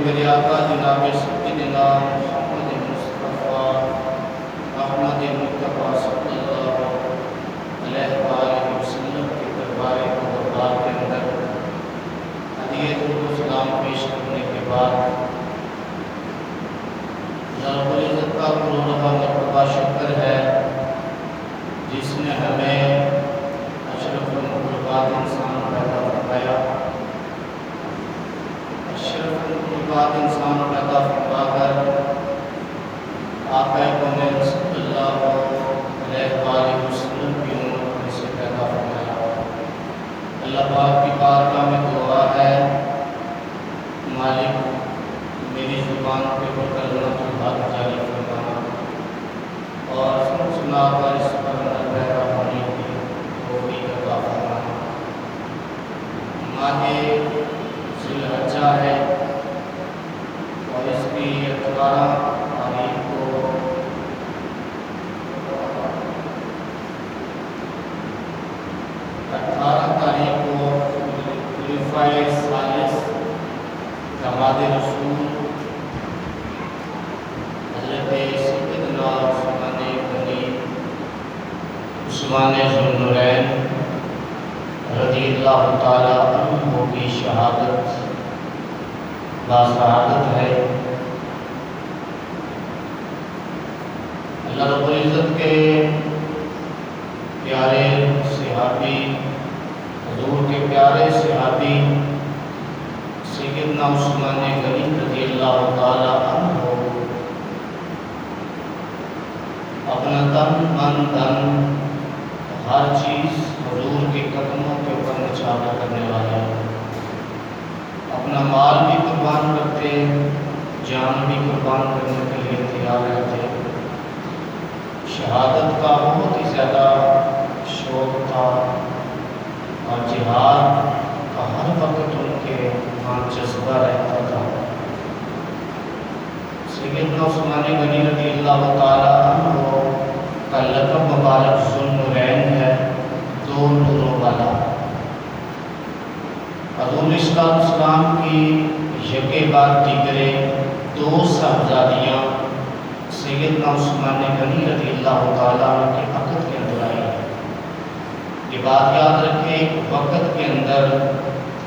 میرے آقا جناب سیدنا محمد مصطفیٰ احمد مصطفیٰ صلی اللہ علیہ وآلہ وسلم کے دربار مقدس کے اندر ہدیہ درود و سلام پیش کرنے کے بعد رب العزت کا کروڑواں مرتبہ شکر ہے جس نے ہمیں اشرف المخلوقات انسان پیدا فرمایا، اشرف المخلوقات انسان پیدا فرما کر آقا کونین صلی اللہ علیہ وآلہ وسلم کی امت میں سے پیدا فرمایا۔ اللہ پاک کی بارگاہ میں دعا ہے، مالک میری زبان پہ کلمۃ الحق جاری فرمانا اور سنا کر اس پر عمل پیرا ہونے کی توفیق عطا فرمانا۔ ماہ ذی الحجہ ہے اور اس کی 18 تاریخ کو خلیفہ ثالث داماد رسول حضرت سیدنا عثمان ذو النورین رضی اللہ تعالیٰ عنہ کی شہادت باسعادت ہے۔ اللہ رب العزت کے پیارے صحابی، حضور کے پیارے صحابی سیدنا عثمان غنی رضی اللہ تعالیٰ عنہ اپنا تن من دھن ہر چیز حضور کے قدموں کے اوپر نچھاور کرنے والے ہیں، اپنا مال بھی قربان کرتے، جان بھی قربان کرنے کے لیے تیار رہتے۔ شہادت کا بہت ہی زیادہ شوق تھا اور جہاد کا ہر وقت ان کے وہاں جذبہ رہتا تھا۔ سیدنا عثمان غنی رضی اللہ تعالیٰ عنہ کا لقب مبارک ذو النورین ہے، دو نوروں والا۔ حضور اسلام کی یکے بعد دیگرے دو صاحبزادیاں سیدنا عثمان غنی رضی اللہ تعالیٰ عنہ کے عقد کے اندر آئی ہیں۔ یہ بات یاد رکھیں، ایک وقت کے اندر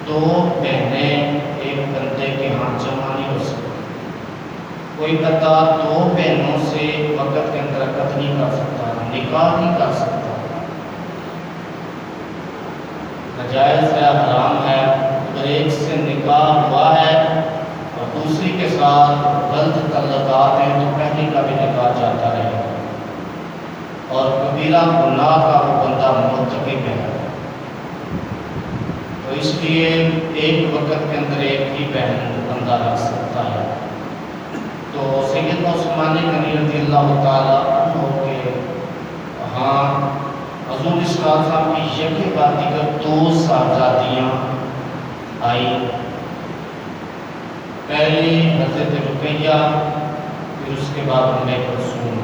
دو بہنیں ایک بندے کے ہاں جمع نہیں ہو سکتی۔ کوئی بندہ دو بہنوں سے ایک وقت کے اندر عقد نہیں کر سکتا، نکاح نہیں کر سکتا، ناجائز ہے، حرام ہے۔ اگر ایک سے نکاح ہوا ہے اور دوسری کے ساتھ غلط تعلقات ہیں تو پہلی کا بھی نکاح جاتا رہے گا اور کبیرہ گناہ کا وہ بندہ مرتکب ہے۔ تو اس لیے ایک وقت کے اندر ایک ہی بہن بندہ رکھ سکتا ہے۔ تو سیدنا عثمان غنی رضی اللہ تعالیٰ عنہ کے ہاں حضور اسلام کی یکے بعد دیگر دو صاحبزادیاں آئی۔ پہلی حضرت رقیہ، پھر اس کے بعد ام کلثوم۔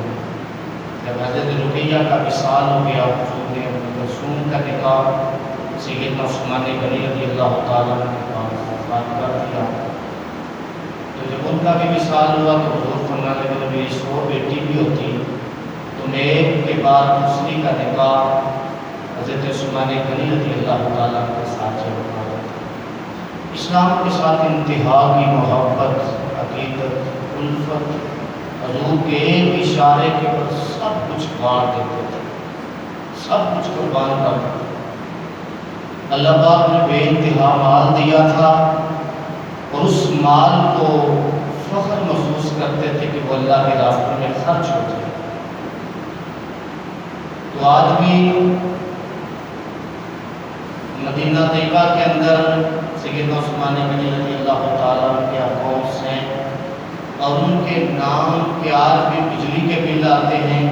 جب حضرت رقیہ کا وصال ہو گیا، حضور نے ام کلثوم کا نکاح سیدنا عثمان غنی رضی اللہ تعالیٰ عنہ کر دیا۔ تو جب ان کا بھی وصال ہوا تو حضور فرمانے لگے میری 100 بیٹی بھی ہوتی تو میں ایک کے بعد دوسری کا نکاح حضرت عثمان غنی رضی اللہ تعالیٰ کے ساتھ ہوتا۔ اسلام کے ساتھ انتہا کی محبت، عقیدت، الفت، حضور کے ایک اشارے کے پر سب کچھ وار دیتے تھے، سب کچھ قربان کر دیتے۔ اللہ پاک نے بے انتہا مال دیا تھا اور اس مال کو فخر محسوس کرتے تھے کہ وہ اللہ کے راستے میں خرچ ہو جائے۔ تو آج بھی مدینہ طیبہ کے اندر سیدنا عثمان غنی رضی اللہ تعالیٰ کے اکاؤنٹس ہیں اور ان کے نام کے آج بھی بجلی کے بل آتے ہیں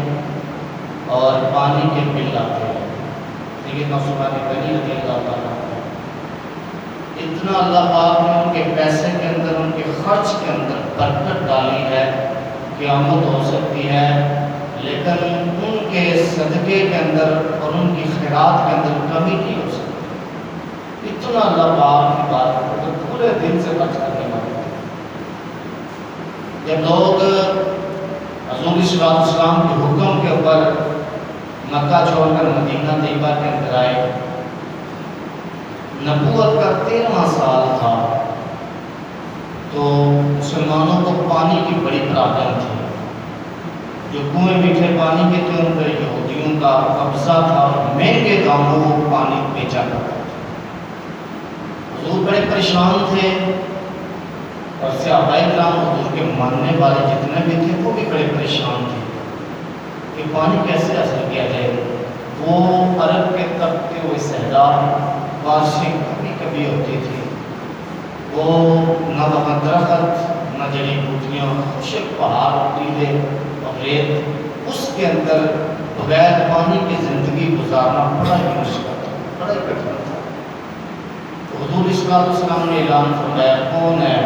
اور پانی کے بل آتے ہیں۔ لیکن عثمان غنی رضی اللہ تعالیٰ عنہ، اتنا اللہ پاک نے ان کے پیسے کے اندر، ان کے خرچ کے اندر برکت ڈالی ہے کہ آمد ہو سکتی ہے، لیکن ان کے صدقے کے اندر اور ان کی خیرات کے اندر کمی نہیں ہو سکتی۔ اتنا اللہ پاک کی بات کرتے پورے دن سے خرچ کرنے والے۔ جب لوگ حضور صلی اللہ علیہ وسلم کے حکم کے اوپر مکہ چھوڑ کر مدینہ طیبہ کے اندر آئے، نبوت کا 13واں سال تھا، تو مسلمانوں کو پانی کی بڑی پرابلم تھی۔ جو کنویں میٹھے پانی کے تھے ان پر یہودیوں کا قبضہ تھا اور مہنگے داموں کو پانی بیچا کرتا تھا۔ حضور بڑے پریشان تھے اور صحابہ کرام حضور کے ماننے والے جتنے بھی تھے وہ بھی بڑے پریشان تھے کہ پانی کیسے حاصل کیا جائے۔ وہ عرب کے طبقے ہوئے سیلاب بارشیں کبھی کبھی ہوتی تھی، وہ نہ وہاں درخت نہ جڑی بوٹیاں، خشک پہاڑ ٹیلے اور ریت، اس کے اندر بغیر پانی کی زندگی گزارنا بڑا ہی مشکل تھا، بڑا ہی کٹھن تھا۔ تو حضور صلی اللہ علیہ وسلم نے اعلان فرمایا، کون ہے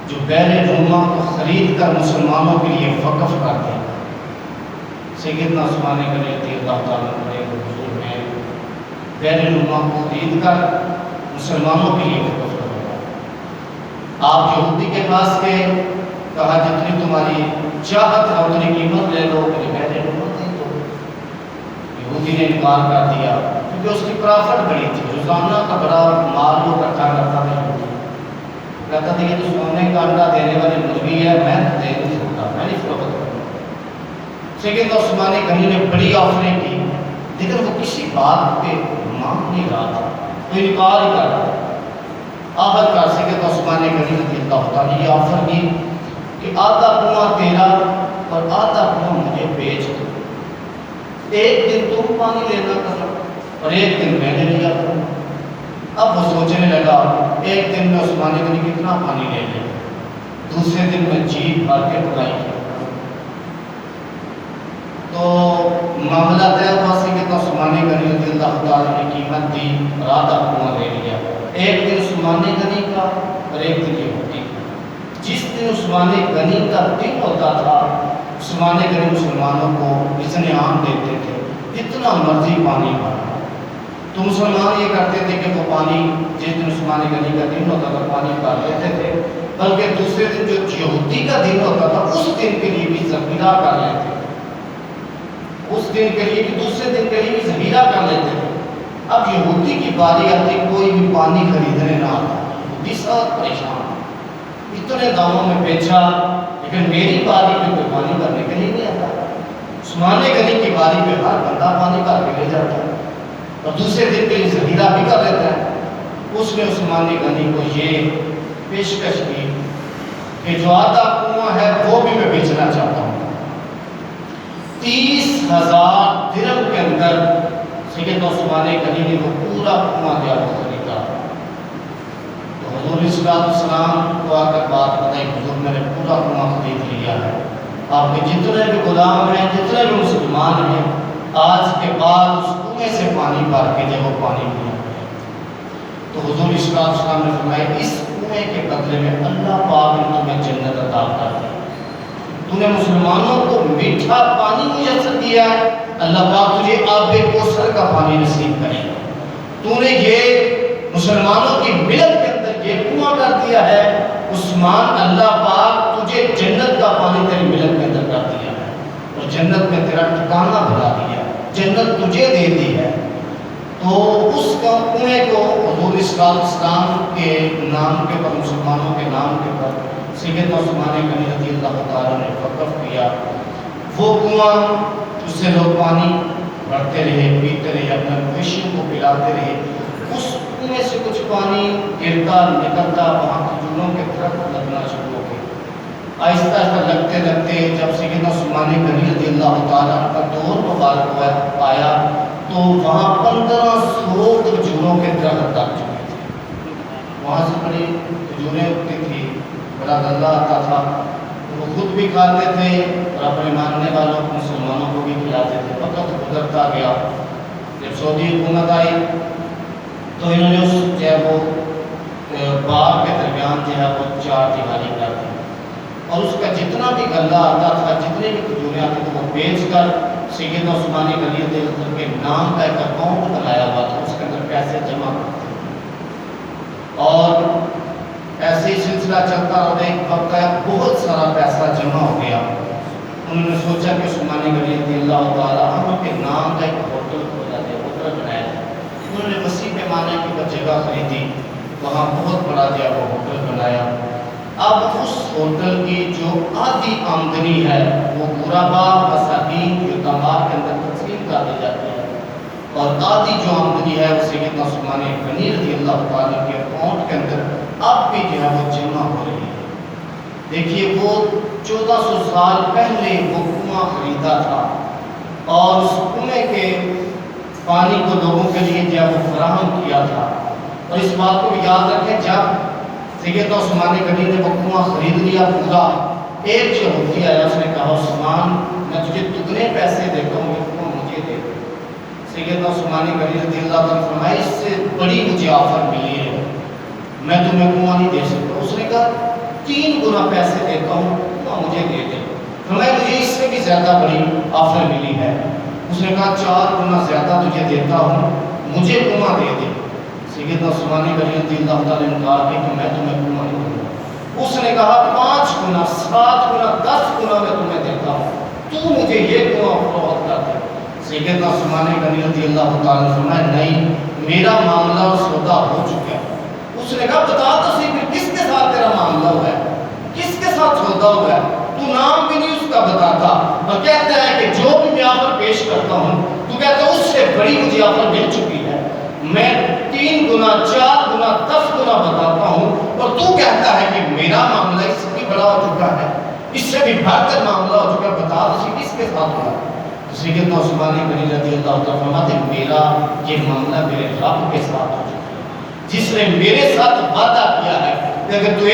جو بحر روما کو خرید کر مسلمانوں کے لیے وقف کر دے؟ سیدنا عثمان غنی رضی اللہ تعالیٰ عنہ حضور نے بحر روما کو خرید کر مسلمانوں کے لیے وقف کروایا۔ آپ یہودی کے پاس گئے، کہا جتنی تمہاری چاہت ہے اتنی قیمت لے لو، کہ بحر روما دے دو۔ یہودی نے انکار کر دیا کیونکہ اس کی پرافٹ بڑی تھی، روزانہ کا بڑا مال وہ اکٹھا کرتا تھا۔ یہودی کہتا تھا یہ تو سونے کا انڈا دینے والی مرغی ہے، میں دے نہیں سکتا، میں نہیں فروخت کروں۔ لیکن عثمان غنی نے بڑی آفریں کی، لیکن وہ کسی بات پہ مان نہیں رہا تھا، وہ انکار ہی کر رہا تھا۔ آخر کار سیدنا عثمان غنی رضی اللہ تعالیٰ نے یہ آفر کی کہ آدھا کنواں تیرا اور آدھا کنواں مجھے بیچ دو، ایک دن تم پانی لینا کرنا اور ایک دن میں نے لیا کروں۔ اب وہ سوچنے لگا ایک دن میں عثمان غنی کتنا پانی لے لے، دوسرے دن میں جی بھر کے بنائی کیا۔ تو معاملہ طے ہوا، سیدنا عثمان غنی رضی اللہ تعالیٰ نے قیمت دی اور آدھا کنواں لے لیا، ایک دن عثمان غنی کا اور ایک دن یہودی کا۔ جس دن عثمان غنی کا دن ہوتا تھا، عثمان غنی مسلمانوں کو اذن عام دیتے تھے جتنا مرضی پانی بھرنا۔ تو مسلمان یہ کرتے تھے کہ وہ پانی جس دن عثمان غنی کا دن ہوتا تھا پانی بھر لیتے تھے، بلکہ دوسرے دن جو یہودی کا دن ہوتا تھا اس دن کے لیے بھی ذخیرہ کر لیتے تھے، اس دن کے لیے بھی دوسرے دن کے لیے بھی ذخیرہ کر لیتے تھے۔ اب یہودی کی باری آتی، کوئی بھی پانی خریدنے نہ آتا، یہودی سخت پریشان، اتنے داموں میں بیچا لیکن میری باری میں کوئی پانی بھرنے کے لیے نہیں آتا۔ عثمان غنی کی باری پہ ہر بندہ پانی بھر کے لے جاتا ہے اور دوسرے دن کے لیے ذخیرہ بھی کر لیتا ہے۔ اس نے عثمان غنی کو یہ پیشکش کی کہ جو آدھا کنواں ہے وہ بھی میں بیچنا چاہتا ہوں۔ 30,000 درہم کے اندر سیدنا عثمان غنی نے وہ پورا کنواں دیا وہ خریدا۔ تو حضور صلی اللہ علیہ وسلم کو آ کر بات بتائی، حضور میں نے پورا کنواں خرید لیا ہے، آپ کے جتنے بھی غلام ہیں، جتنے بھی مسلمان ہیں، آج کے بعد اس کنویں سے پانی بھر کے جب وہ پانی پیا۔ تو حضور صلی اللہ علیہ وسلم نے فرمایا اس کنویں کے بدلے میں اللہ پاک نے تمہیں جنت عطا کر دی، تو نے مسلمانوں کو میٹھا پانی میسر دیا ہے، اللہ پاک تجھے آب کوثر کا پانی نصیب کرے گا۔ تو نے یہ مسلمانوں کی ملت کے اندر یہ کنواں کر دیا ہے، عثمان اللہ پاک تجھے جنت کا پانی تیری ملت کے اندر کر دیا ہے اور جنت میں تیرا ٹھکانہ بنا دیا ہے، جنت تجھے دے دی ہے۔ تو اس کنویں کو حضور صلی اللہ علیہ وسلم کے نام کے پر، مسلمانوں کے نام کے پر سیدنا عثمان غنی رضی اللہ تعالیٰ نے وقف کیا۔ وہ کنواں اس سے لوگ پانی بھرتے رہے، پیتے رہے، اپنے مویشیوں کو پلاتے رہے۔ اس کنویں سے کچھ پانی گرتا نکلتا، وہاں کھجوروں کے درخت لگنا شروع ہو گئے۔ آہستہ آہستہ لگتے لگتے جب سیدنا عثمان غنی رضی اللہ تعالیٰ کا دور مبارک آیا تو وہاں 1500 کھجوروں کے درخت لگ چکے تھے۔ وہاں سے بڑی کھجوریں اگتی تھی، بڑا غلہ آتا تھا، وہ خود بھی کھاتے تھے اور اپنے ماننے والوں مسلمانوں کو بھی کھلاتے تھے۔ وقت گزرتا گیا، جب سعودی حکومت آئی تو انہوں نے اس جو ہے وہ باغ کے درمیان جو ہے وہ 4 دیواری کر دی اور اس کا جتنا بھی غلہ آتا تھا، جتنے بھی کھجوریں آتی تھیں، وہ بیچ کر سیدنا عثمان غنی رضی اللہ عنہ کے نام کا ایک اکاؤنٹ بنایا ہوا تھا، اس کے اندر پیسے جمع کرتے تھے اور ایسے ہی سلسلہ چلتا رہا۔ ایک وقت آیا بہت سارا پیسہ جمع ہو گیا، انہوں نے سوچا کہ عثمان غنی رضی اللہ تعالیٰ عنہ کے نام کا ایک ہوٹل کھولا جائے، ہوٹل بنایا جائے۔ انہوں نے وسیع پیمانے کی وہ جگہ خریدی، وہاں بہت بڑا جو ہے وہ ہوٹل بنایا۔ اب اس ہوٹل کی جو آدھی آمدنی ہے وہ غربا مساکین یتیماں کے اندر تقسیم کر دی جاتی ہے اور آدھی جو آمدنی ہے وہ سیدنا عثمان غنی رضی اللہ تعالیٰ کے اکاؤنٹ کے اندر اب بھی جو ہے وہ جمع ہو رہی ہے۔ دیکھیے وہ 1400 سال پہلے وہ کنواں خریدا تھا اور اس کنویں کے پانی کو لوگوں کے لیے جو ہے وہ فراہم کیا تھا، اور اس بات کو یاد رکھیں جب سیدنا عثمان غنی نے وہ کنواں خرید لیا پورا، ایک جو ہوتی ہے اس نے کہا عثمان میں تجھے دگنے پیسے دیتا ہوں، یہ کنواں مجھے دے۔ سیدنا عثمان غنی رضی اللہ عنہ نے فرمایا اس سے بڑی مجھے آفر ملی ہے، میں تمہیں کنواں نہیں دے سکتا۔ اس نے کہا 3 گنا پیسے دیتا ہوں، کنواں مجھے دے دے۔ فرمایا مجھے اس سے بھی زیادہ بڑی آفر ملی ہے۔ اس نے کہا 4 گنا زیادہ تجھے دیتا ہوں، مجھے کنواں دے دے۔ سیدنا عثمان غنی رضی اللہ تعالیٰ نے کہا کہ میں تمہیں کنواں نہیں دوں گا۔ اس نے کہا 5 گنا 7 گنا 10 گنا میں تمہیں دیتا ہوں، تو مجھے یہ کنواں فروخت کر دے۔ سیدنا عثمان غنی رضی اللہ تعالیٰ نے فرمایا نہیں، میرا معاملہ اور سودا ہو چکا ہے۔ اس نے کہا بتا تو صحیح پھر کس کے ساتھ تیرا معاملہ ہوا ہے، کس کے ساتھ سودا ہوا ہے؟ تو نام بھی نہیں اس کا بتاتا اور کہتا ہے کہ جو بھی میں آفر پیش کرتا ہوں تو کہتا ہے اس سے بڑی مجھے آفر مل چکی ہے، میں 3 گنا 4 گنا 10 گنا بتاتا ہوں اور تو کہتا ہے کہ میرا معاملہ اس سے بھی بڑا ہو چکا ہے، اس سے بھی بہتر معاملہ ہو چکا ہے، بتا تو کس کے ساتھ ہوا؟ سیدنا عثمان غنی رضی اللہ تعالیٰ فرماتے ہیں میرا یہ معاملہ میرے رب کے ساتھ ہو چکا ہے، جس نے میرے ساتھ وعدہ کیا ہے کہ اگر تو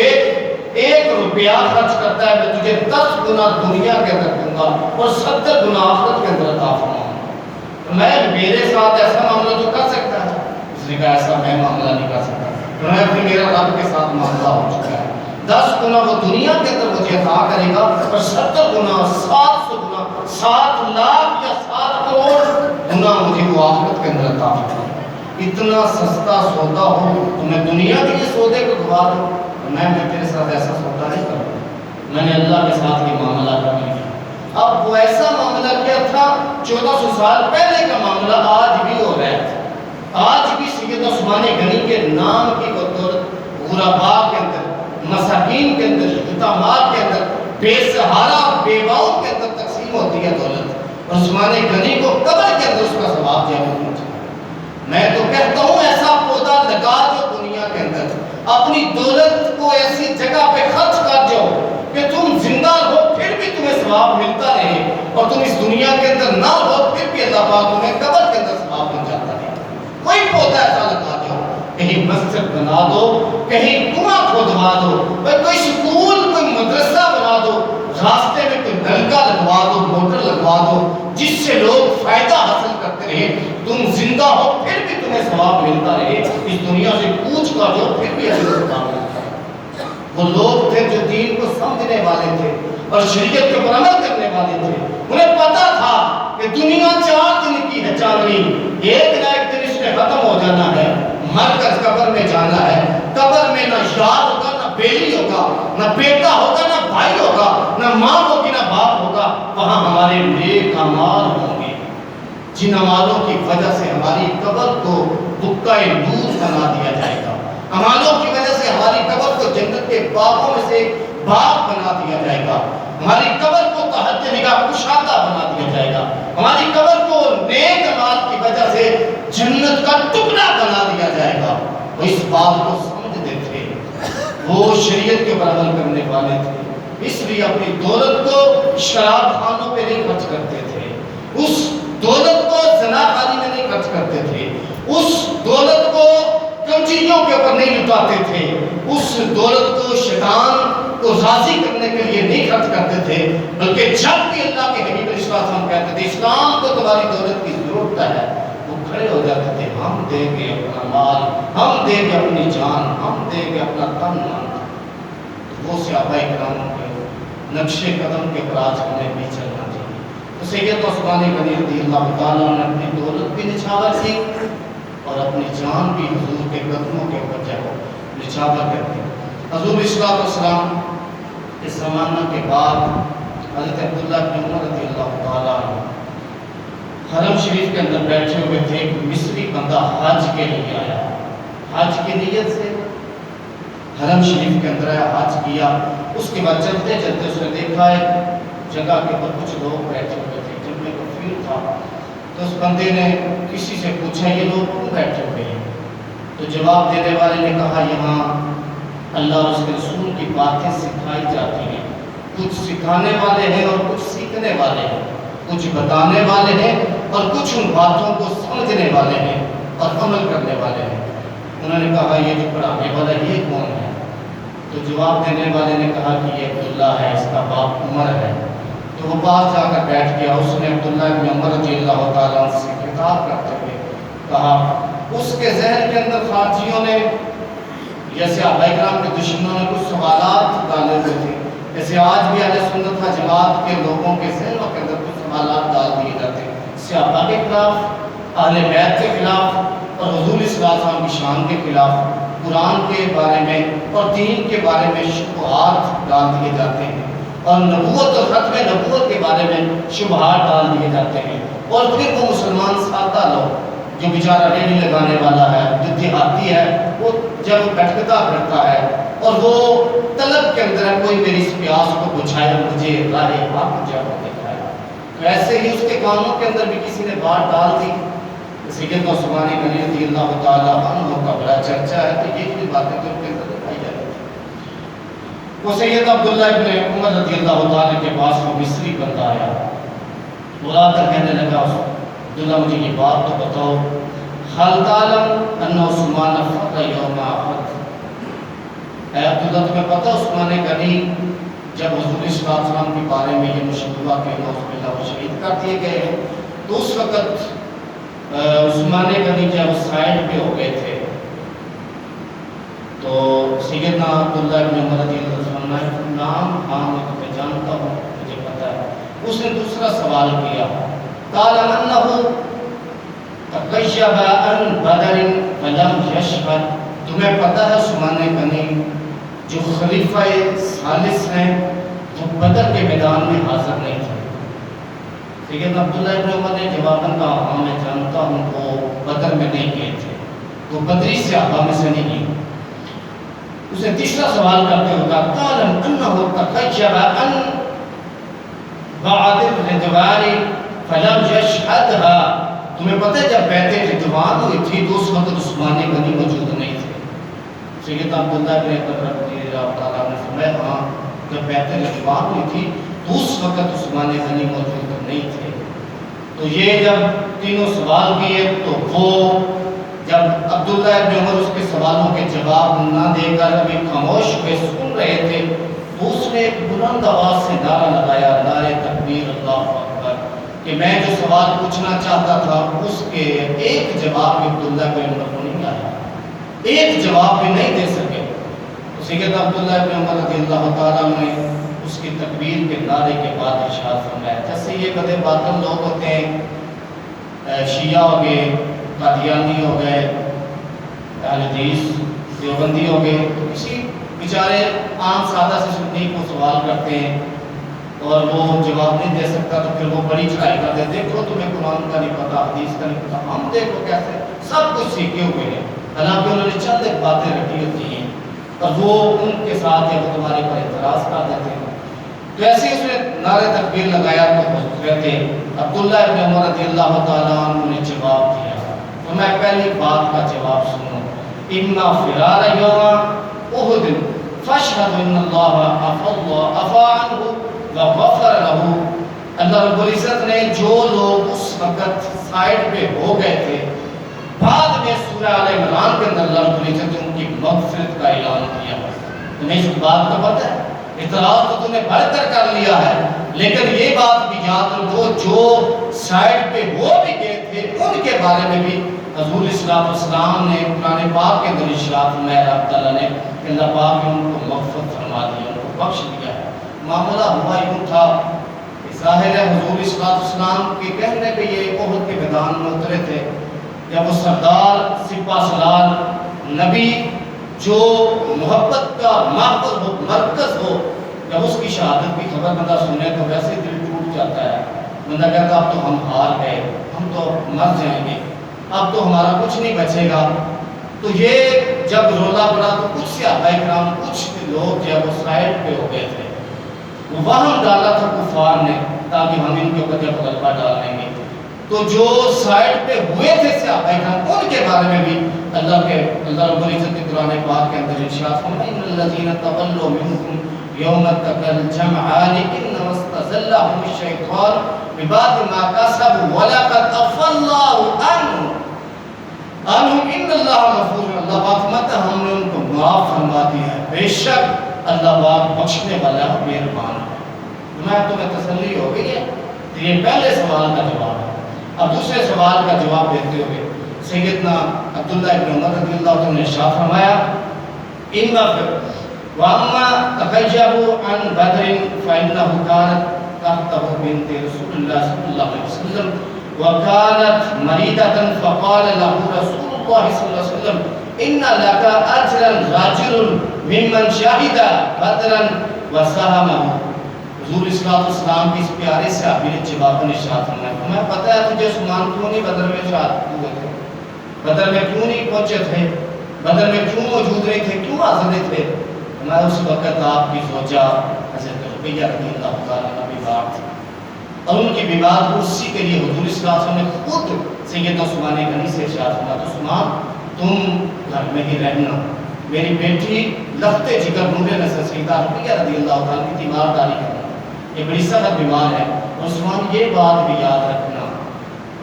1 روپیہ خرچ کرتا ہے میں تجھے 10 گنا دنیا کے اندر دوں گا اور 70 گنا آخرت کے اندر عطا فرماؤں گا۔ میں میرے ساتھ ایسا معاملہ تو کر سکتا ہے؟ اس نے کہا ایسا میں معاملہ نہیں کر سکتا، پھر میرا رب کے ساتھ معاملہ ہو چکا ہے، 10 گنا وہ دنیا کے اندر مجھے عطا کرے گا اور 70 گنا 700 گنا 7 لاکھ یا 7 کروڑ گنا مجھے وہ آخرت کے اندر عطا فرمائے گا۔ اتنا سستا سودا ہو تو میں دنیا کے لیے سودے کو گوا دوں، میں تیرے ساتھ ایسا سودا نہیں کروں، میں نے اللہ کے ساتھ یہ معاملہ کر لیا۔ اب وہ ایسا معاملہ کیا تھا 1400 سال پہلے کا معاملہ آج بھی ہو رہا ہے، آج بھی سیدنا عثمان غنی کے نام کی بدولت غربا کے اندر، مساکین کے اندر، یتیماں کے اندر، بے سہارا بیواؤں کے اندر تقسیم ہوتی ہے دولت، اور عثمان غنی کو قبر کے اندر اس کا ثواب جاری ہونا چاہیے۔ میں تو کہتا ہوں ایسا پودا لگا جو دنیا کے اندر اپنی دولت کو ایسی جگہ پہ خرچ کر جاؤ کہ تم زندہ ہو پھر بھی تمہیں ثواب ملتا رہے، اور تم اس دنیا کے اندر نہ ہو پھر بھی اللہ پاک تمہیں قبر کے اندر ثواب بن جاتا ہے۔ کوئی پودا ایسا لگا جاؤ، کہیں مسجد بنا دو، کہیں کنواں کھودوا دو، کوئی سکول کوئی مدرسہ بنا دو، راستے میں کوئی نلکا لگوا دو، موٹر لگوا دو، جس سے لوگ فائدہ حاصل کرتے رہے، تم زندہ ہو پھر بھی تمہیں ثواب ملتا رہے، اس دنیا سے کوچ کر جاؤ پھر بھی ثواب ملتا رہے۔ وہ لوگ تھے جو دین کو سمجھنے والے تھے اور شریعت کے پر عمل کرنے والے تھے، انہیں پتا تھا کہ دنیا 4 دن کی ہے چاندنی، ایک نہ ایک دن اس نے ختم ہو جانا ہے، مر کر قبر میں جانا ہے، قبر میں نہ یار ہوگا نہ بیلی ہوگا، نہ بیٹا ہوگا نہ بھائی ہوگا، نہ ماں ہوگی نہ باپ ہوگا، وہاں ہمارے نیک اعمال ہوں گے جن اعمالوں کی وجہ سے ہماری قبر کو بکائے نور بنا دیا جائے گا، اعمالوں کی وجہ سے ہماری قبر کو جنت کے باغوں میں سے باغ بنا دیا جائے گا، ہماری قبر کو تحت نگاہ کشادہ بنا دیا جائے گا، ہماری قبر کو نیک اعمال کی وجہ سے جنت کا ٹکڑا بنا دیا جائے گا۔ وہ اس بات کو سمجھتے تھے، وہ شریعت کے پر عمل کرنے والے تھے، اس لیے اپنی دولت کو شراب خانوں پہ نہیں خرچ کرتے تھے، اس دولت کو زناخانی میں نہیں خرچ کرتے تھے، اس دولت کو کنجریوں کے اوپر نہیں لٹاتے تھے، اس دولت کو شیطان کو راضی کرنے کے لیے نہیں خرچ کرتے تھے، بلکہ جب بھی اللہ کے حبیب علیہ السلام کہتے تھے اسلام کو تمہاری دولت کی ضرورت ہے، وہ کھڑے ہو جاتے تھے، ہم دیں گے اپنا مال، ہم دیں گے اپنی جان، ہم دیں گے اپنا تن من۔ وہ صحابہ کرام کے نقشے قدم کے پر آج ہمیں بھی چلنا چاہیے۔ تو سید عثمان غنی رضی اللہ تعالیٰ نے اپنی دولت بھی نچھاور کی اور اپنی جان بھی حضور کے قدموں کے اوپر نچھاور کر دی۔ حضور صلی السلام کے زمانہ کے بعد حضرت عبداللہ بن عمر رضی اللہ تعالیٰ حرم شریف کے اندر بیٹھے ہوئے تھے، ایک مصری بندہ حج کے لیے آیا، حج کی نیت سے حرم شریف کے اندر آیا، حج کیا۔ اس کے بعد چلتے چلتے اس نے دیکھا ہے جگہ کے اوپر کچھ لوگ بیٹھے ہوئے تھے، جب میں کفیر تھا تو اس بندے نے کسی سے پوچھا یہ لوگ کیوں بیٹھے ہوئے ہیں؟ تو جواب دینے والے نے کہا یہاں اللہ اور اس کے رسول کی باتیں سکھائی جاتی ہیں، کچھ سکھانے والے ہیں اور کچھ سیکھنے والے ہیں، کچھ بتانے والے ہیں اور کچھ ان باتوں کو سمجھنے والے ہیں اور عمل کرنے والے ہیں۔ انہوں نے کہا یہ جو پڑھانے والا یہ کون ہے؟ تو جواب دینے والے نے کہا کہ یہ عبداللہ ہے، اس کا باپ عمر ہے۔ تو وہ پاس جا کر بیٹھ گیا، اس نے عبداللہ بن عمر رضی اللہ تعالیٰ عنہ سے خطاب کرتے ہوئے کہا، اس کے ذہن کے اندر خارجیوں نے یا صحابہ کرام کے دشمنوں نے کچھ سوالات ڈالے ہوئے تھے، جیسے آج بھی اہل سنت و جماعت کے لوگوں کے ذہنوں کے اندر کچھ سوالات ڈال دیے جاتے ہیں، صحابہ کے خلاف، اہل بیت کے خلاف اور حضور صلی اللہ علیہ وسلم کی شان کے خلاف، قرآن کے بارے میں اور دین کے بارے میں شبہات ڈال دیے جاتے ہیں، اور نبوت اور ختم نبوت کے بارے میں شبہات ڈال دیے جاتے ہیں۔ اور پھر وہ مسلمان سادہ لوگ جو بیچارہ ریڑھی لگانے والا ہے، جو دیہاتی ہے، وہ جب بھٹکتا پھرتا ہے اور وہ طلب کے اندر ہے کوئی میری اس پیاس کو بجھائے، مجھے راہ حق جب دکھائے، تو ایسے ہی اس کے کاموں کے اندر بھی کسی نے بات ڈال دی۔ سید عثمان غنی رضی اللہ تعالیٰ عنہ کا بڑا چرچا ہے، تو یہ بھی باتیں تو ان کے اندر دکھائی جاتی ہیں۔ وہ سید عبداللہ بن عمر رضی اللہ تعالیٰ کے پاس وہ مصری بندہ آیا، وہ آ کر کہنے لگا عبداللہ مجھے یہ بات تو بتاؤ، حال تعلم ان عثمان فر یوم احد، اے عبداللہ تمہیں پتہ عثمان غنی جب حضور صلی اللہ علیہ وسلم کے بارے میں یہ مشورہ کہ وہ شہید کر دیے گئے تو اس وقت عثمان غنی جب سائڈ پہ ہو گئے تھے تو سیدنا عبداللہ بن عمر رضی اللہ عنہ نے نام ہاں میں تمہیں جانتا ہوں، مجھے پتہ ہے۔ اس نے دوسرا سوال کیا، قال انہ تغیب عن بدر فلم یشهد، تمہیں پتہ ہے عثمان غنی جو خلیفہ ثالث ہیں وہ بدر کے میدان میں حاضر نہیں تھے۔ لیکن عبداللہ ابن عمر نے جواباً کہا ہاں میں جانتا ہوں وہ بدر میں نہیں گئے تھے، وہ بدری صحابہ میں سے نہیں گئے۔ اس نے تیسرا سوال کرتے ہوئے کہا تعلم انہ تغیب عن بعد الرضوان فلم یشهدها، تمہیں پتہ ہے جب بیعت رضوان ہوئی تھی تو اس وقت عثمان غنی موجود نہیں تھے۔ سید عبداللہ بن عمر رضی اللہ تعالیٰ نے فرمایا ہاں جب بیعت رضوان ہوئی تھی تو اس وقت عثمان غنی موجود نہیں تھے۔ تو یہ جب تینوں سوال کیے تو وہ جب عبداللہ بن عمر اس کے سوالوں کے جواب نہ دے کر ابھی خاموش ہوئے سن رہے تھے تو اس نے ایک بلند آواز سے نعرہ لگایا، نعرہ تکبیر اللہ اکبر، کہ میں جو سوال پوچھنا چاہتا تھا اس کے ایک جواب بھی عبداللہ بن عمر کو نہیں آیا، ایک جواب بھی نہیں دے سکے۔ تو سید عبداللہ بن عمر رضی اللہ تعالیٰ نے اس کی تکبیر کے نعرے کے بعد ارشاد فرمایا، جیسے یہ بدے باطل لوگ ہوتے ہیں، شیعہ ہو گئے، قادیانی ہو گئے، اہل حدیث دیوبندی ہو گئے، تو کسی بیچارے عام سادہ سے سنی کو سوال کرتے ہیں اور وہ جواب نہیں دے سکتا تو پھر وہ بڑی چڑھائی کرتے ہیں، دیکھو تمہیں قرآن کا نہیں پتا، حدیث کا نہیں پتا، ہم دیکھو کیسے سب کچھ سیکھے ہوئے ہیں، حالانکہ انہوں نے چند ایک باتیں رکھی ہوتی ہیں اور وہ ان کے ساتھ یا وہ تمہارے پر اعتراض کر دیتے ہیں۔ تو ایسے اس نے نعرہ تکبیر لگایا تو حضرت عبداللہ ابن عمر رضی اللہ تعالیٰ عنہ نے جواب دیا، تو میں پہلی بات کا جواب سنوں، اما فرار یوم احد فاشهد ان اللہ عفا عنہ وغفر لہ، اللہ رب العزت نے جو لوگ اس وقت سائڈ پہ ہو گئے تھے بعد میں سورہ آل عمران کے اندر اللہ رب العزت کی مغفرت کا اعلان کیا۔ تمہیں اس بات کا پتہ ہے؟ اعتراض تو تم نے بڑھ کر لیا ہے، لیکن یہ بات بھی یاد رکھو جو سائڈ پہ وہ بھی گئے تھے ان کے بارے میں بھی حضور صلی اللہ علیہ وسلم نے قرآن پاک کے اندر ارشاد فرمایا، رب تعالیٰ نے کہ اللہ پاک نے ان کو مغفرت فرما دیا، ان کو بخش دیا ہے۔ معاملہ ہوا یوں تھا کہ ظاہر ہے حضور صلی اللہ علیہ وسلم کے کہنے پہ یہ احد کے میدان میں اترے تھے، جب وہ سردار سپہ سالار نبی جو محبت کا محفل ہو، مرکز ہو، جب اس کی شہادت کی خبر بندہ سنے تو ویسے دل ٹوٹ جاتا ہے۔ بندہ کہتا اب تو ہم ہار گئے، ہم تو مر جائیں گے، اب تو ہمارا کچھ نہیں بچے گا۔ تو یہ جب رولا پڑا تو کچھ صحابہ کرام، کچھ لوگ جب وہ سائڈ پہ ہو گئے تھے، وہاں ڈالا تھا کفار نے تاکہ ہم ان کے اوپر جب غلبہ ڈال لیں گے۔ تو جو سائڈ پہ ہوئے تھے صحابہ کرام ان کے بارے میں بھی اللہ رب العزت کے قرآن پاک کے اندر ارشاد فرمایا، ان الذین تولوا منکم یوم التقى الجمعان انما استزلهم الشیطان ببعض ما کسبوا ولقد عفا اللہ عنہم ان اللہ غفور۔ اللہ پاک فرماتا ہے ہم نے ان کو معاف فرما دیا ہے، بے شک اللہ پاک بخشنے والا ہے، مہربان ہے۔ میں تمہیں تسلی ہو گئی ہے؟ تو یہ پہلے سوال کا جواب ہے۔ اب دوسرے سوال کا جواب دیتے ہوئے سیدنا عبداللہ ابن عمر رضی اللہ عنہ نے ارشاد فرمایا، اما واما تخیبوا عن بدر فانه كانت تحته بنت رسول الله صلی اللہ علیہ وسلم وكانت مريضة فقال له رسول الله صلی اللہ علیہ وسلم ان لك اجرا راجل ممن شهد بدرا وساهمه۔ حضور صلی اللہ علیہ وسلم کی اس پیارے صحابی نے جواب میں ارشاد فرمایا، تمہیں پتہ ہے تجھے عثمان کیوں نہیں بدر میں شہادت ہوئے تھے، بدر میں کیوں نہیں پہنچے تھے، بدر میں کیوں موجود نہیں تھے، کیوں حاضر نہیں تھے؟ میں اس وقت آپ کی زوجہ حضرت رقیہ رضی اللہ تعالیٰ عنہ بیمار تھی اور ان کی بیمار کرسی کے لیے حضور صلی اللہ علیہ وسلم نے خود سیدنا عثمان غنی سے ارشاد فرمایا، تو عثمان تم گھر میں ہی رہنا، میری بیٹی لخت جگر نور نظر سیدہ رقیہ رضی اللہ تعالیٰ کی تیمارداری کرنا، یہ بڑی سخت بیمار ہے۔ اور عثمان یہ بات بھی یاد رکھنا،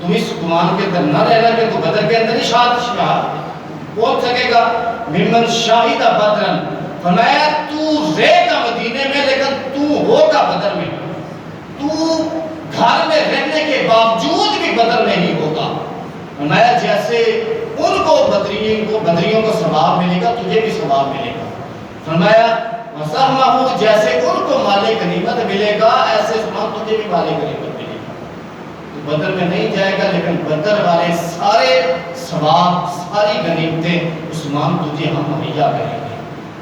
تم اس گمان کے اندر نہ رہنا کہ تو بدر کے اندر ہی شہادت پہنچ سکے گا۔ ممن شاہد بدرن، فرمایا تو رہے گا مدینے میں لیکن تو ہوگا بدر میں، تو گھر میں رہنے کے باوجود بھی بدر میں ہی ہوگا۔ فرمایا جیسے ان کو بدریوں کو ثواب ملے گا تجھے بھی ثواب ملے گا۔ فرمایا وَسَحْمَهُ جیسے ان کو مال غنیمت ملے گا ایسے عثمان تجھے بھی مال غنیمت ملے گا۔ تو بدر میں نہیں جائے گا لیکن بدر والے سارے ثواب، ساری غنیمتیں عثمان تجھے ہم مہیا کریں گے۔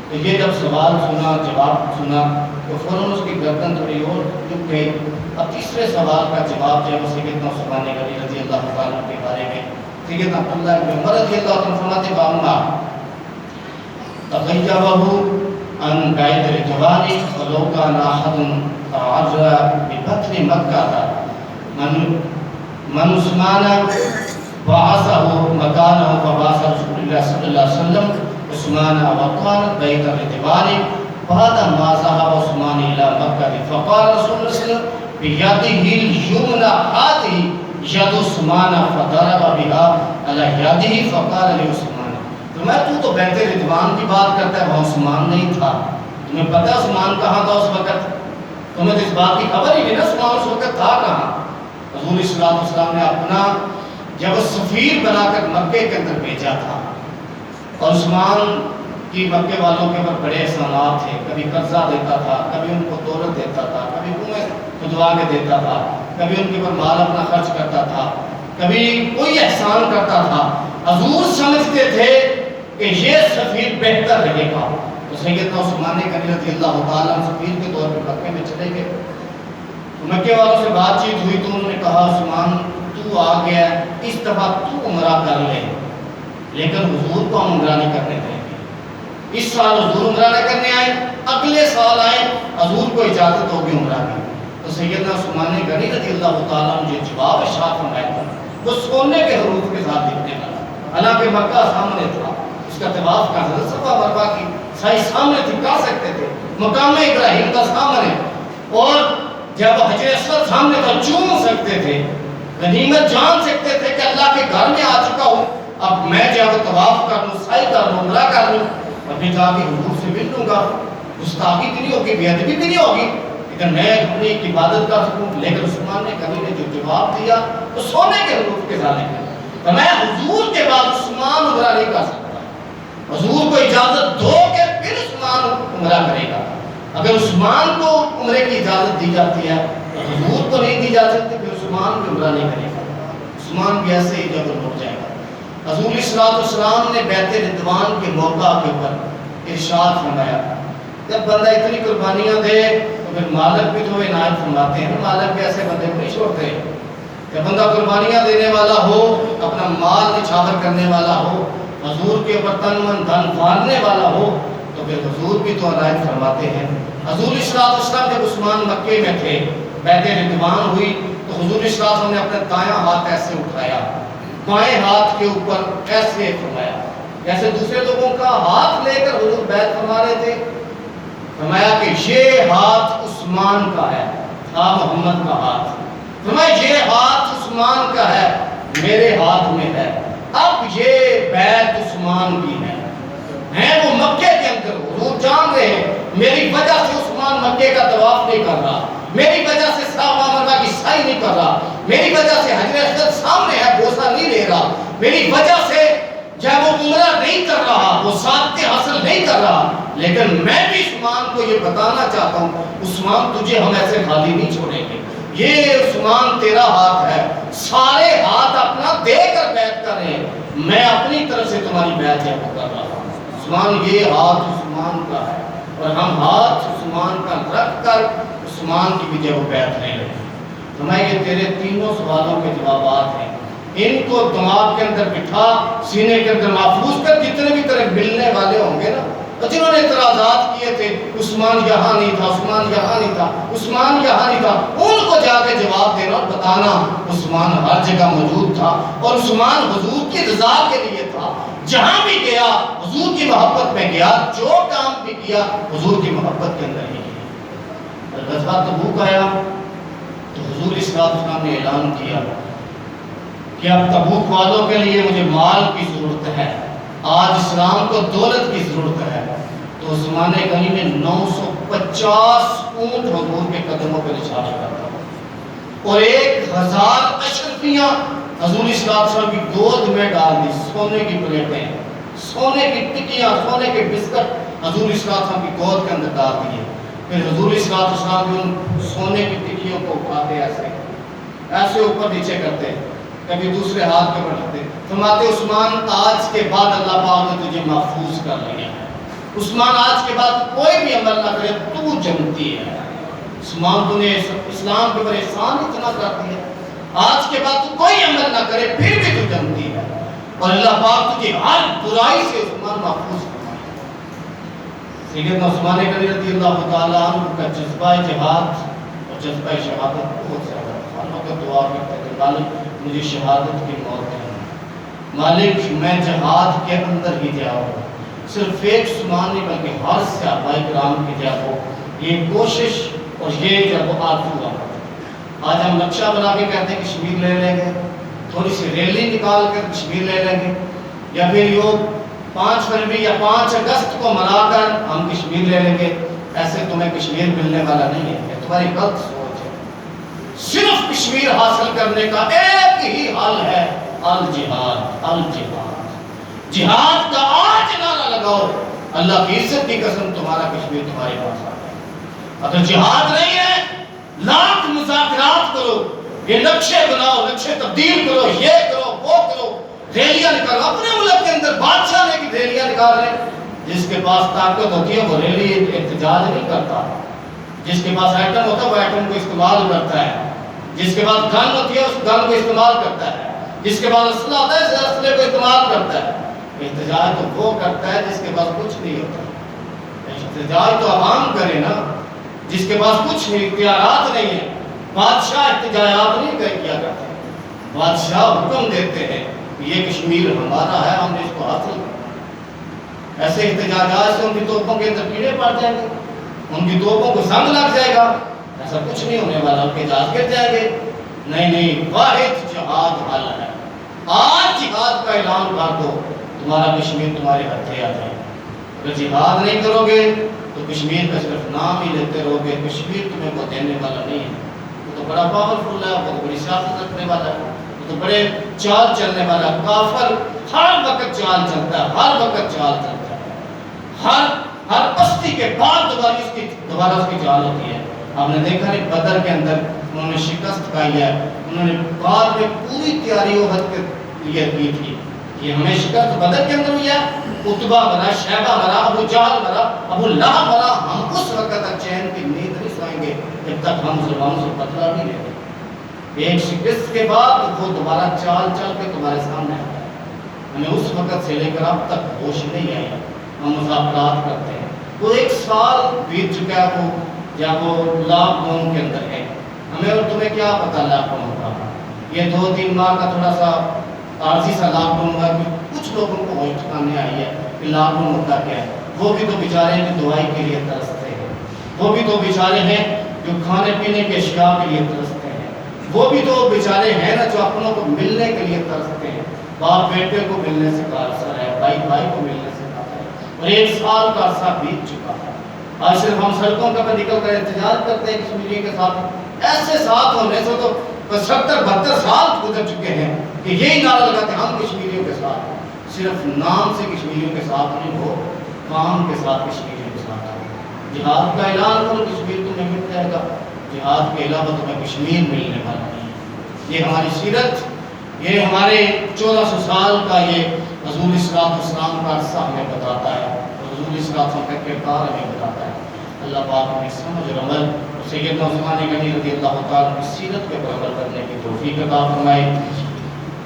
تو یہ جب سوال سنا، جواب سنا تو فوراً اس کی گردن تھوڑی اور جھک گئی۔ اب تیسرے سوال کا جواب جو ہے وہ سیدنا عثمان غنی رضی اللہ تعالیٰ کے بارے میں سیدنا عبداللہ ابن عمر رضی اللہ عنہ فرماتے باما تغیبہ ان قائد رجوانی ولو کان احد تعرض ببطن مکہ من عثمان بعثه مکانه فبعث رسول اللہ صلی اللہ علیہ وسلم عثمان وقال بیت الرضوان بعد ما ذهب عثمان الى مکہ فقال رسول اللہ صلی اللہ علیہ وسلم بیده الیمنى هذه ید عثمان فضرب بها على یده فقال لعثمان، تو بیت رضوان کی بات کرتا ہے، وہاں عثمان نہیں تھا، تمہیں پتہ ہے عثمان کہاں تھا اس وقت؟ تمہیں تو اس بات کی خبر ہی نہیں نا عثمان اس وقت تھا کہاں؟ حضور صلی اللہ علیہ وسلم نے اپنا جب سفیر بنا کر مکے کے اندر بھیجا تھا اور عثمان کی مکے والوں کے اوپر بڑے احسانات تھے، کبھی قرضہ دیتا تھا، کبھی ان کو دولت دیتا تھا، کبھی کنویں کھدوا کے دیتا تھا، کبھی ان کے اوپر مال اپنا خرچ کرتا تھا، کبھی کوئی احسان کرتا تھا۔ حضور سمجھتے تھے کہ یہ سفیر بہتر رہے گا، تو سیدنا عثمان غنی رضی اللہ تعالیٰ سفیر کے طور پر مکے میں چلے گئے۔ تو مکے والوں سے بات چیت ہوئی تو انہوں نے کہا عثمان تو آ گیا اس دفعہ تو عمرہ کر لے، لیکن حضور کو ہم عمرہ نہیں کرنے دیں گے۔ اس سال حضور عمرہ نہ کرنے آئے، اگلے سال آئے، حضور کو اجازت ہوگی عمرہ کی۔ تو سیدنا عثمان غنی رضی اللہ تعالیٰ نے جو جواب ارشاد فرمایا تھا وہ سونے کے حروف کے ساتھ لکھنے لگا، حالانکہ مکہ سامنے تھا، اس کا طواف کا حضرت صفا مروا کی صحیح سامنے تھی، کر سکتے تھے، مقام ابراہیم کا سامنے، اور جب حجر اسود سامنے تھا چوم سکتے تھے، غنیمت جان سکتے تھے کہ اللہ کے گھر میں آ چکا ہوں، اب میں جب طواف کر لوں، سعی کر لوں، عمرہ کر لوں، ابھی جا کے حضور سے مل لوں گا، گستاخی بھی نہیں ہوگی، بے ادبی بھی نہیں ہوگی، لیکن میں اپنی ایک عبادت کر سکوں۔ لیکن عثمان نے کبھی نے جو جواب دیا تو سونے کے حروف کے ذالک ہے، تو میں حضور کے بعد عثمان عمرہ نہیں کر سکتا، حضور کو اجازت دو کہ پھر عثمان عمرہ کرے گا۔ اگر عثمان کو عمرے کی اجازت دی جاتی ہے تو حضور کو نہیں دی جا سکتی، پھر عثمان بھی عمرہ نہیں کرے گا، عثمان بھی ایسے ہی جب رک جائے گا۔ حضور صلی اللہ علیہ وسلم نے بیعت رضوان کے موقع کے اوپر ارشاد فرمایا، جب بندہ اتنی قربانیاں دے تو پھر مالک بھی تو عنایت فرماتے ہیں، مالک بھی ایسے بندے کو نہیں چھوڑتے۔ جب بندہ قربانیاں دینے والا ہو، اپنا مال نچھاور کرنے والا ہو، حضور کے اوپر تن من دھن پھاڑنے والا ہو، تو پھر حضور بھی تو عنایت فرماتے ہیں۔ حضور صلی اللہ علیہ وسلم جب عثمان مکے میں تھے، بیعت رضوان ہوئی تو حضور صلی اللہ علیہ وسلم نے اپنا دایاں ہاتھ ایسے اٹھایا، بائیں ہاتھ کے اوپر ایسے فرمایا، جیسے دوسرے لوگوں کا ہاتھ لے کر حضور بیعت فرما رہے تھے۔ فرمایا کہ یہ ہاتھ عثمان کا ہے، تھا محمد کا ہاتھ، فرمایا یہ ہاتھ عثمان کا ہے، میرے ہاتھ میں ہے، اب یہ بیعت عثمان کی ہے۔ ہیں وہ مکے کے اندر، حضور جان رہے ہیں میری وجہ سے عثمان مکے کا طواف نہیں کر رہا، میری وجہ سے صحابہ مرہ کی سعی نہیں کر رہا، میری وجہ سے حجر اسود سامنے ہے بوسہ نہیں لے رہا، میری وجہ سے جب وہ عمرہ نہیں کر رہا، وہ سعادتیں حاصل نہیں کر رہا، لیکن میں بھی عثمان کو یہ بتانا چاہتا ہوں، عثمان تجھے ہم ایسے خالی نہیں چھوڑیں گے، یہ عثمان تیرا ہاتھ ہے، سارے ہاتھ اپنا دے کر بیعت کر رہے ہیں، میں اپنی طرف سے تمہاری بیعت ہے وہ کر رہا ہوں۔ عثمان یہ ہاتھ عثمان کا ہے، اور ہم ہاتھ عثمان کا رکھ کر عثمان کی بھی جب بیعت نہیں رہے۔ تو میں یہ تیرے تینوں سوالوں کے جوابات ہیں، ان کو دماغ کے اندر بٹھا، سینے کے اندر محفوظ کر، جتنے بھی تیرے ملنے والے ہوں گے نا، جنہوں نے اعتراضات کیے تھے، عثمان یہاں نہیں تھا، عثمان یہاں نہیں تھا، عثمان یہاں نہیں تھا، ان کو جا کے جواب دینا اور بتانا عثمان ہر جگہ موجود تھا، اور عثمان حضور کی رضا کے لیے تھا، جہاں بھی گیا حضور کی محبت میں گیا، جو کام بھی کیا حضور کی محبت کے اندر ہی کیا۔ غزوہ تبوک آیا تو حضور صلی اللہ علیہ وسلم نے اعلان کیا کہ اب تبوک والوں کے لیے مجھے مال کی ضرورت ہے، آج اسلام کو دولت کی ضرورت ہے، تو عثمان غنی نے 950 اونٹ حضور کے قدموں پہ نچھاور کرتا اور 1000 اشرفیاں حضور صلی اللہ علیہ وسلم کی گود میں ڈال دی، سونے کی پلیٹیں، سونے کی ٹکیاں، سونے کے بسکٹ حضور صلی اللہ علیہ وسلم کی گود کے اندر ڈال دیے۔ پھر حضور صلی اللہ علیہ وسلم بھی ان سونے کی ٹکیوں کو اٹھاتے ایسے اوپر نیچے کرتے، کبھی دوسرے ہاتھ پہ بڑھتے، فرماتے عثمان آج کے بعد اللہ پاک نے تجھے محفوظ کر لیا ہے، عثمان آج کے بعد کوئی بھی عمل نہ کرے تو جنتی ہے، عثمان تو نے اسلام کے اوپر احسان اتنا کر دیا، آج کے بعد تو کوئی عمل نہ کرے پھر بھی تو جنتی ہے، اور اللہ پاک تجھے ہر برائی سے عثمان محفوظ کرتا ہے۔ سیدنا عثمان غنی رضی اللہ تعالیٰ عنہ کا جذبہ جہاد اور جذبہ شہادت بہت زیادہ تھا، اللہ کا دعا کرتے کہ مالک مجھے شہادت کی موت ہے، مالک میں جہاد کے اندر ہی جاؤں، صرف ایک عثمان نہیں بلکہ ہر صحابہ کرام کی جاؤ، یہ کوشش اور یہ جب آرزو ہوا۔ آج ہم نقشہ بنا کے کہتے ہیں کشمیر لے لیں گے، تھوڑی سی ریلی نکال کر کشمیر لے لیں گے، یا پھر یہ 5 فروری یا 5 اگست کو منا کر ہم کشمیر لے لیں گے، ایسے تمہیں کشمیر ملنے والا نہیں ہے، یہ تمہاری غلط سوچ ہے۔ صرف کشمیر حاصل کرنے کا ایک ہی حل ہے، الجہاد، الجہاد، جہاد کا آج نعرہ لگاؤ، اللہ کی عزت کی قسم تمہارا کشمیر تمہارے پاس آ گیا۔ اگر جہاد نہیں ہے، لاکھ مذاکرات کرو، یہ نقشے بناؤ، نقشے تبدیل کرو، یہ کرو وہ کرو، ریلیاں نکالو، اپنے ملک کے اندر بادشاہ نے کی ریلیاں نکال رہے ہیں، جس کے پاس طاقت ہوتی ہے وہ ریلی احتجاج نہیں کرتا، جس کے پاس ایٹم ہوتا ہے وہ ایٹم کو استعمال کرتا ہے، جس کے پاس گن ہوتی ہے اس گن کو استعمال کرتا ہے، جس کے پاس اسلحہ ہوتا ہے اس اسلحے کو استعمال کرتا ہے۔ احتجاج تو وہ کرتا ہے جس کے پاس کچھ نہیں ہوتا، احتجاج تو عوام کرے نا، جس کے پاس کچھ اختیارات نہیں ہے۔ بادشاہ احتجاجات نہیں کیا کرتے، بادشاہ حکم دیتے ہیں یہ کشمیر ہمارا ہے، ہم نے اس کو حاصل کرنا۔ ایسے احتجاجات سے ان کی توپوں کے اندر کیڑے پڑ جائیں گے، ان کی توپوں کو زنگ لگ جائے گا، ایسا کچھ نہیں ہونے والا، ان کے جہاز گر جائیں گے۔ نہیں، واحد جہاد حل ہے، آج جہاد کا اعلان کر دو، تمہارا کشمیر تمہارے ہتھے آ جائے۔ اگر جہاد نہیں کرو گے تو کشمیر کا صرف نام ہی لیتے رہو گے، کشمیر تمہیں کو دینے والا نہیں ہے۔ وہ تو بڑا پاورفل ہے، وہ تو بڑی سیاست رکھنے والا ہے، وہ تو بڑے چال چلنے والا ہے۔ کافر ہر وقت چال چلتا ہے، ہر وقت چال چلتا ہے، ہر پستی کے بعد دوبارہ اس کی چال ہوتی ہے۔ آپ نے دیکھا نہیں بدر کے اندر انہوں نے شکست کھائی ہے، انہوں نے بعد میں پوری تیاری احد کے لیے کی تھی کہ ہمیں شکست بدر کے اندر ہوئی ہے، عتبہ مرا، شیبہ مرا، ابو جہل مرا، ابو لہب مرا، ہم اس وقت تک چین کی نیند نہیں سوئیں گے جب تک ہم مسلمانوں سے بدلہ نہیں لیں گے۔ ایک شکست کے بعد وہ دوبارہ چال چل کے تمہارے سامنے آتا ہے۔ ہمیں اس وقت سے لے کر اب تک ہوش نہیں آئی، ہم مذاکرات کرتے ہیں۔ وہ ایک سال بیت چکا ہے، وہ جب وہ لاک ڈاؤن کے اندر ہے، ہمیں اور تمہیں کیا پتا لاک ڈاؤن کا۔ یہ 2-3 ماہ کا تھوڑا سا عارضی سا لاک ڈاؤن ہوا کہ کچھ لوگوں کو ہوش ٹھکانے آئی ہے کہ لاک ڈاؤن ہوتا کیا ہے۔ وہ بھی تو بیچارے ہیں جو دوائی کے لیے ترستے ہیں، وہ بھی تو بیچارے ہیں جو کھانے پینے کے اشیاء کے لیے ترستے ہیں، وہ بھی تو بیچارے ہیں نا جو اپنوں کو ملنے کے لیے ترستے ہیں۔ باپ بیٹے کو ملنے سے قاصر ہے، بھائی بھائی کو ملنے سے قاصر ہے، اور 1 سال کا عرصہ بیت چکا ہے۔ آج صرف ہم سڑکوں پر نکل کر انتظار کرتے ہیں کشمیریوں کے ساتھ، ایسے ساتھ ہونے سے تو 70-72 سال گزر چکے ہیں کہ یہی نعرہ لگاتے ہیں ہم کشمیریوں کے ساتھ ہیں۔ صرف نام سے کشمیریوں کے ساتھ نہیں، ہو کام کے ساتھ کشمیریوں کے ساتھ ہیں۔ جہاد کا اعلان کرو، کشمیر تمہیں مل جائے گا، جہاد کے علاوہ تمہیں کشمیر ملنے والا نہیں ہے۔ یہ ہماری سیرت، یہ ہمارے 1400 سال کا یہ حضور صلی السلام کا عرصہ ہمیں بتاتا ہے، حضور صلی اللہ علیہ وسلم کا کردار ہمیں بتاتا ہے۔ اللہ پاک ہمیں سمجھ اور عمل اور سیدنا عثمان غنی رضی اللہ تعالیٰ کی سیرت کے پر عمل کرنے کی توفیق عطا فرمائے۔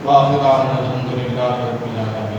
وآخر دعوانا الحمدللہ رب العالمین۔